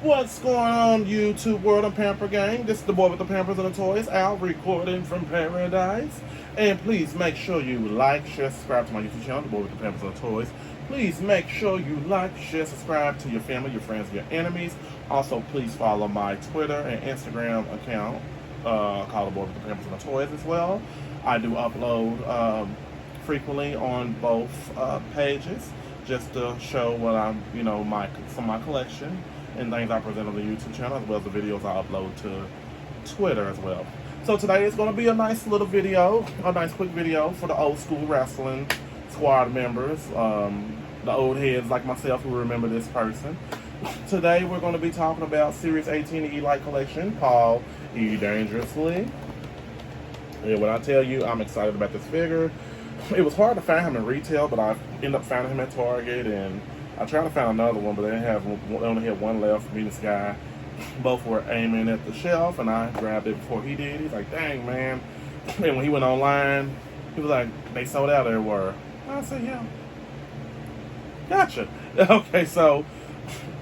What's going on, YouTube world and Pamper Gang? This is the boy with the Pampers and the Toys, Al, recording from paradise. And please make sure you like, share, subscribe to my YouTube channel, the boy with the Pampers and the Toys. Please make sure you like, share, subscribe to your family, your friends, your enemies. Also, please follow my Twitter and Instagram account, called the boy with the Pampers and the Toys as well. I do upload frequently on both pages, just to show what I'm, some of my collection and things I present on the YouTube channel, as well as the videos I upload to Twitter as well. So today is going to be a nice little video, a nice quick video for the old school wrestling squad members, the old heads like myself who remember this person. Today we're going to be talking about Series 18 Elite Collection, Paul E. Dangerously. And when I tell you I'm excited about this figure, it was hard to find him in retail, but I ended up finding him at Target, and I tried to find another one, but they only had one left. Me and this guy both were aiming at the shelf, and I grabbed it before he did. He's like, dang, man. And when he went online, he was like, they sold out everywhere. I said, yeah. Gotcha. Okay, so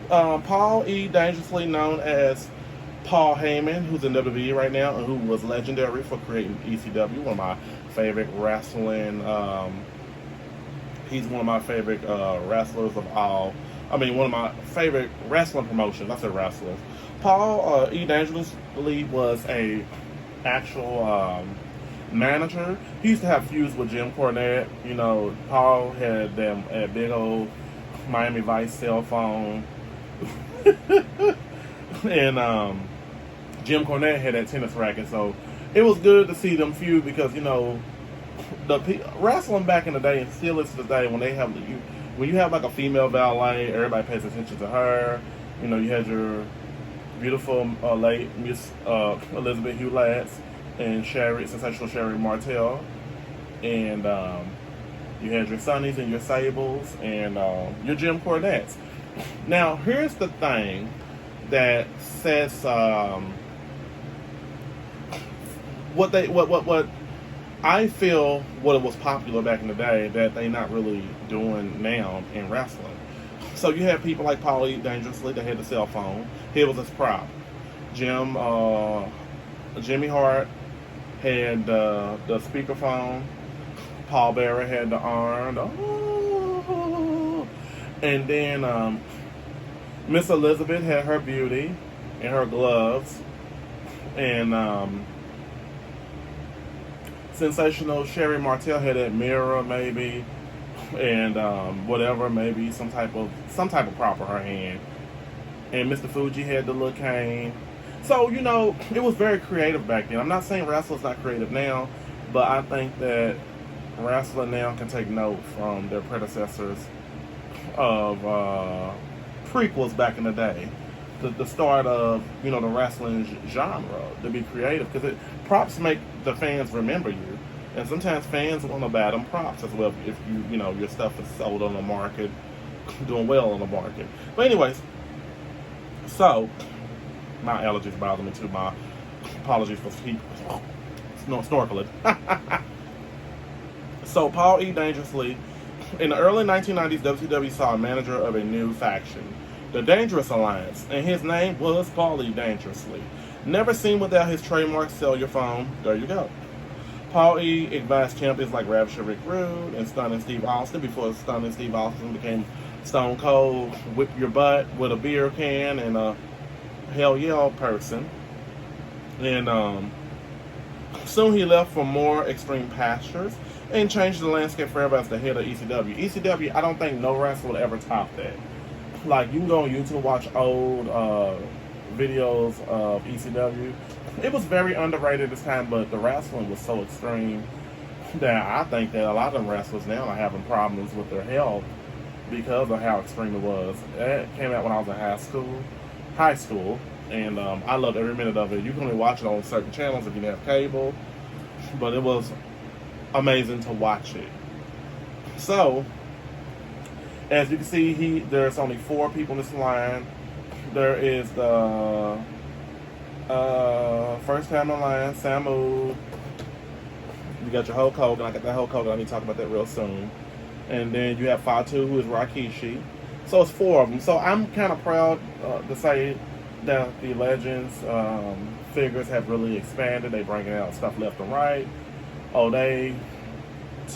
Paul E. Dangerously, known as Paul Heyman, who's in WWE right now, and who was legendary for creating ECW, one of my favorite wrestling, he's one of my favorite wrestlers of all. I mean, one of my favorite wrestling promotions. I said wrestlers. Paul E. Dangerously was a actual manager. He used to have feuds with Jim Cornette. You know, Paul had them a big old Miami Vice cell phone. And Jim Cornette had that tennis racket, so it was good to see them feud because, you know, the wrestling back in the day, and still is to this day, when you have like a female valet, everybody pays attention to her. You know, you had your beautiful late Miss Elizabeth Hewlett and sensational Sherry Martel, and you had your Sunnies and your Sables and your Jim Cornettes. Now, here's the thing that says what I feel what was popular back in the day that they not really doing now in wrestling. So you have people like Paul E. Dangerously that had the cell phone. Here was his prop. Jimmy Hart had the speakerphone. Paul Bearer had the arm. And then Miss Elizabeth had her beauty and her gloves. And sensational Sherry Martel had that mirror, maybe, and whatever, maybe some type of prop for her hand. And Mr. Fuji had the little cane. So, you know, it was very creative back then. I'm not saying wrestling's not creative now, but I think that wrestling now can take note from their predecessors of prequels back in the day. The start of, you know, the wrestling genre, to be creative, because props make the fans remember you, and sometimes fans want to buy them props as well if you know your stuff is sold on the market, doing well on the market. But anyways, so my allergies bother me too. My apologies for snorkeling. So Paul E. Dangerously, in the early 1990s, WCW saw a manager of a new faction, the Dangerous Alliance, and his name was Paul E. Dangerously. Never seen without his trademark cellular phone. There you go. Paul E. advised champions like Ravisher Rick Rude and Stunning Steve Austin before Stunning Steve Austin became Stone Cold, whip your butt with a beer can and a hell yeah person. And soon he left for more extreme pastures and changed the landscape forever as the head of ECW. ECW, I don't think no wrestler would ever top that. Like, you can go on YouTube and watch old videos of ECW. It was very underrated at this time, but the wrestling was so extreme that I think that a lot of them wrestlers now are having problems with their health because of how extreme it was. It came out when I was in high school, and I loved every minute of it. You can only watch it on certain channels if you didn't have cable, but it was amazing to watch it. So, as you can see, there's only 4 people in this line. There is the first time in line, Samu. You got your Hulk Hogan. I got that Hulk Hogan. I need to talk about that real soon. And then you have Fatu, who is Rikishi. So it's 4 of them. So I'm kind of proud to say that the Legends figures have really expanded. They bringing out stuff left and right.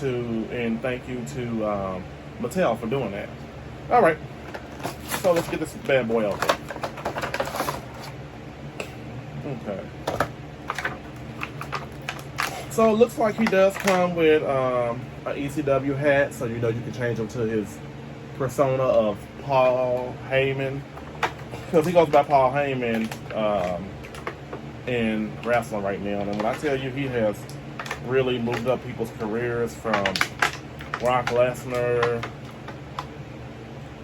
And thank you to Mattel for doing that. All right, so let's get this bad boy open. Okay. So it looks like he does come with an ECW hat, so you know you can change him to his persona of Paul Heyman, because he goes by Paul Heyman in wrestling right now. And when I tell you he has really moved up people's careers from Brock Lesnar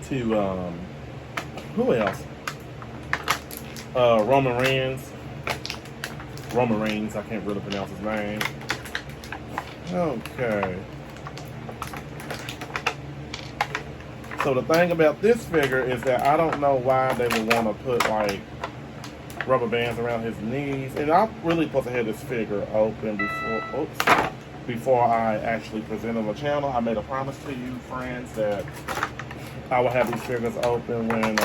to who else? Roman Reigns. I can't really pronounce his name. Okay. So the thing about this figure is that I don't know why they would want to put like rubber bands around his knees. And I'm really supposed to have this figure open before I actually present on the channel. I made a promise to you, friends, that I will have these figures open when,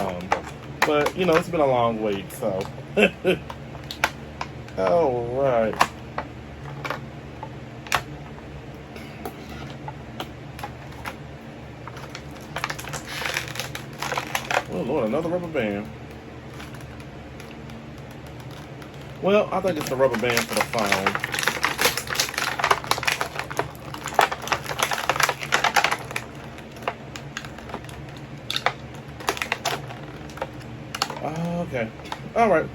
but you know, it's been a long week, so. All right. Oh Lord, another rubber band. Well, I think it's the rubber band for the phone. Okay. All right.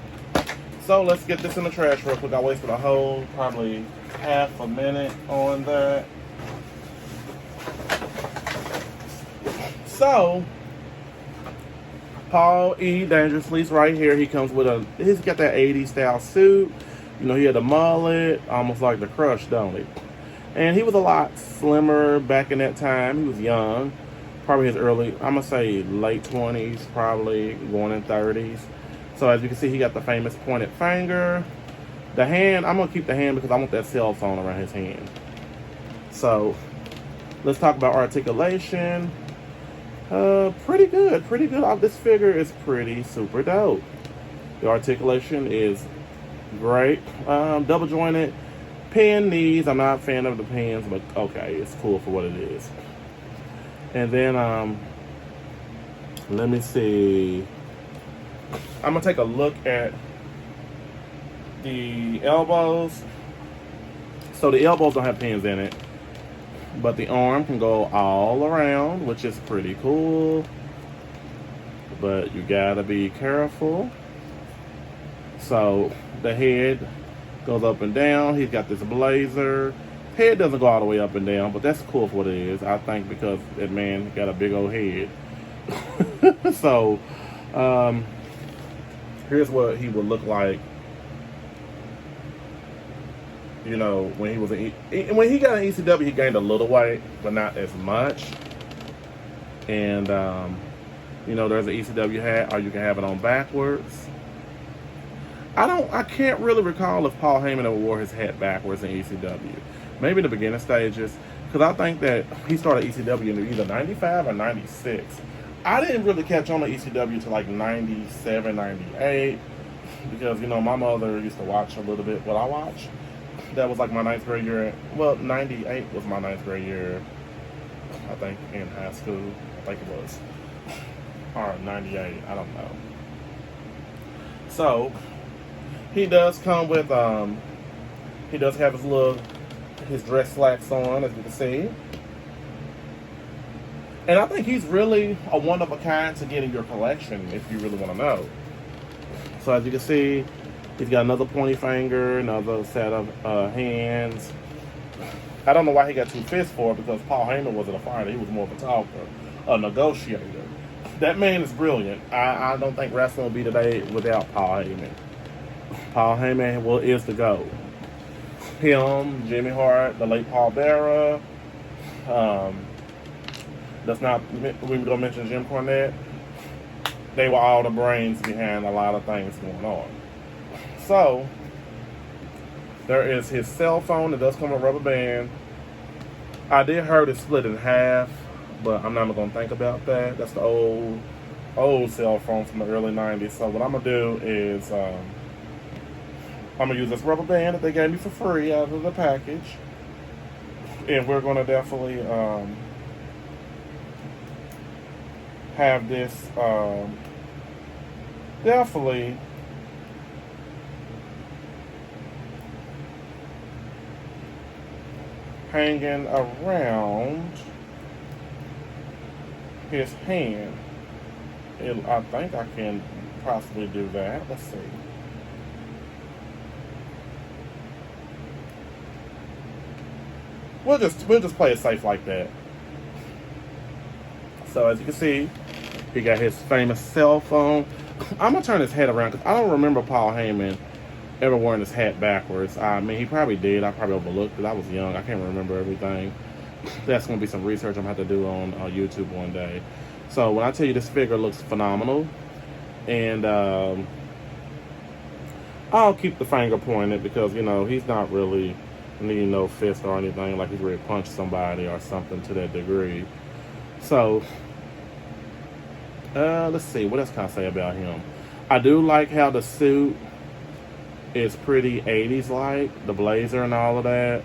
So let's get this in the trash real quick. I wasted a whole probably half a minute on that. So Paul E. Dangerously's right here. He comes with he's got that 80s style suit. You know, he had a mullet, almost like the Crush, don't he? And he was a lot slimmer back in that time. He was young. Probably his early, I'm going to say late 20s, probably going in 30s. So as you can see, he got the famous pointed finger. The hand, I'm going to keep the hand because I want that cell phone around his hand. So let's talk about articulation. Pretty good. This figure is pretty super dope. The articulation is great. Double jointed pin knees. I'm not a fan of the pins, but okay, it's cool for what it is. And then let me see. I'm gonna take a look at the elbows. So the elbows don't have pins in it, but the arm can go all around, which is pretty cool. But you gotta be careful. So the head goes up and down. He's got this blazer. Head doesn't go all the way up and down, but that's cool for what it is, I think, because that man got a big old head. So here's what he would look like, you know, when he was when he got an ECW. He gained a little weight, but not as much. And you know, there's an ECW hat, or you can have it on backwards. I can't really recall if Paul Heyman ever wore his hat backwards in ECW. Maybe the beginning stages, because I think that he started ECW in either 95 or 96. I didn't really catch on to ECW till like 97, 98, because, you know, my mother used to watch a little bit what I watched. That was like my 9th grade year. Well, 98 was my 9th grade year, I think, in high school. I think it was. Or 98, I don't know. So he does come with, he does have his dress slacks on, as you can see. And I think he's really a one of a kind to get in your collection if you really want to know. So as you can see, he's got another pointy finger, another set of hands. I don't know why he got 2 fists for it, because Paul Heyman wasn't a fighter. He was more of a talker, a negotiator. That man is brilliant. I don't think wrestling will be today without Paul Heyman. Paul Heyman is the GOAT. Him, Jimmy Hart, the late Paul Bearer. We were going to mention Jim Cornette. They were all the brains behind a lot of things going on. So, there is his cell phone. It does come with a rubber band. I did hear it split in half. but I'm not gonna think about that. That's the old cell phone from the early '90s. So what I'm gonna do is I'm gonna use this rubber band that they gave me for free out of the package, and we're gonna definitely have this definitely hanging around his hand. I think I can possibly do that. Let's see. We'll just play it safe like that. So as you can see, he got his famous cell phone. I'm gonna turn his head around because I don't remember Paul Heyman ever wearing his hat backwards. I mean, he probably did. I probably overlooked it. I was young. I can't remember everything. That's gonna be some research I'm gonna have to do on YouTube one day. So when I tell you this figure looks phenomenal, and I'll keep the finger pointed because he's not really needing no fist or anything like he's ready to punch somebody or something to that degree. So let's see, what else can I say about him? I do like how the suit is pretty 80s like, the blazer and all of that.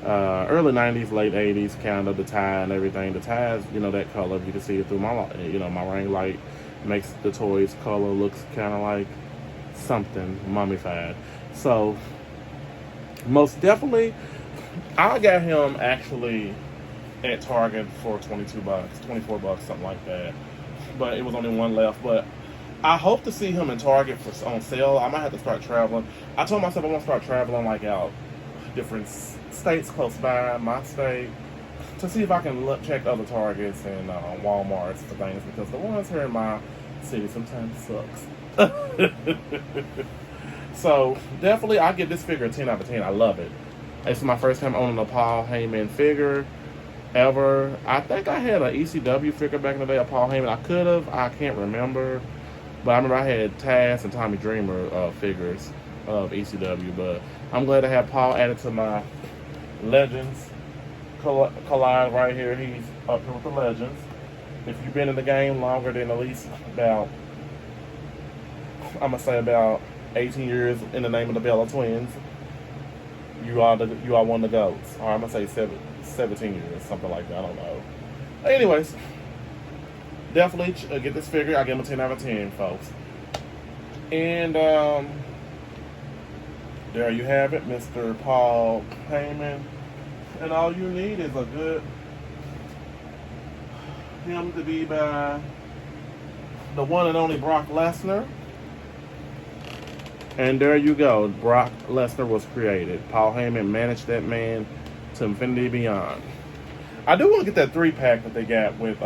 Early 90s, late 80s, kind of the tie and everything. The tie is, that color. You can see it through my, my ring light makes the toy's color looks kind of like something mummified. So most definitely, I got him actually at Target for $22, $24, something like that. But it was only one left. But I hope to see him in Target on sale. I might have to start traveling. I told myself I want to start traveling like out different states close by my state to see if I can check other Targets and Walmarts for things because the ones here in my city sometimes sucks. So definitely I give this figure a 10 out of 10. I love it. It's my first time owning a Paul Heyman figure ever. I think I had an ECW figure back in the day of Paul Heyman. I can't remember. But I remember I had Taz and Tommy Dreamer figures of ECW. But I'm glad to have Paul added to my Legends collide right here. He's up here with the Legends. If you've been in the game longer than at least about, I'm going to say about 18 years in the name of the Bella Twins, you are one of the GOATs. Or I'm going to say 17 years, something like that. I don't know. Anyways, definitely get this figure. I give him a 10 out of 10, folks. And there you have it, Mr. Paul Heyman. And all you need is a good him to be by the one and only Brock Lesnar. And there you go. Brock Lesnar was created. Paul Heyman managed that man to infinity beyond. I do want to get that 3-pack that they got with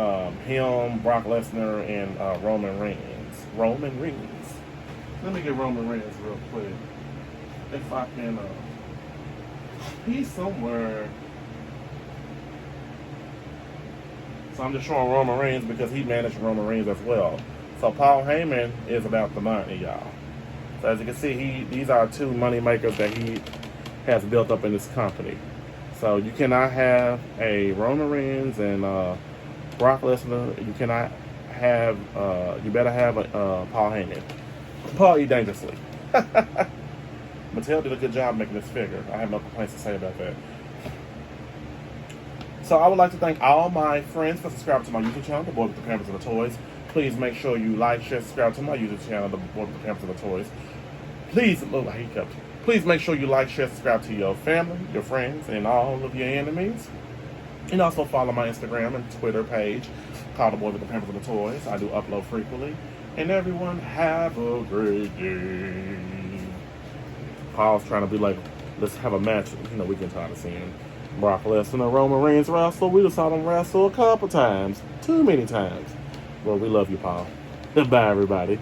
him, Brock Lesnar, and Roman Reigns. Roman Reigns. Let me get Roman Reigns real quick. If I can. He's somewhere. So I'm just showing Roman Reigns because he managed Roman Reigns as well. So Paul Heyman is about the money, y'all. So as you can see, these are two money makers that he has built up in this company. So you cannot have a Roman Reigns and Brock Lesnar. You cannot have. You better have a Paul Heyman. Paul E. Dangerously. Mattel did a good job making this figure. I have no complaints to say about that. So I would like to thank all my friends for subscribing to my YouTube channel, The Boy with the Pampers and the Toys. Please make sure you like, share, subscribe to my YouTube channel, The Boy with the Pampers and the Toys. Please make sure you like, share, subscribe to your family, your friends, and all of your enemies. And also follow my Instagram and Twitter page called The Boy with the Pampers and the Toys. I do upload frequently. And everyone have a great day. Paul's trying to be like, let's have a match. We can try to see him. Brock Lesnar and Roman Reigns wrestle. We just saw them wrestle a couple times. Too many times. Well, we love you, Paul. Goodbye, everybody.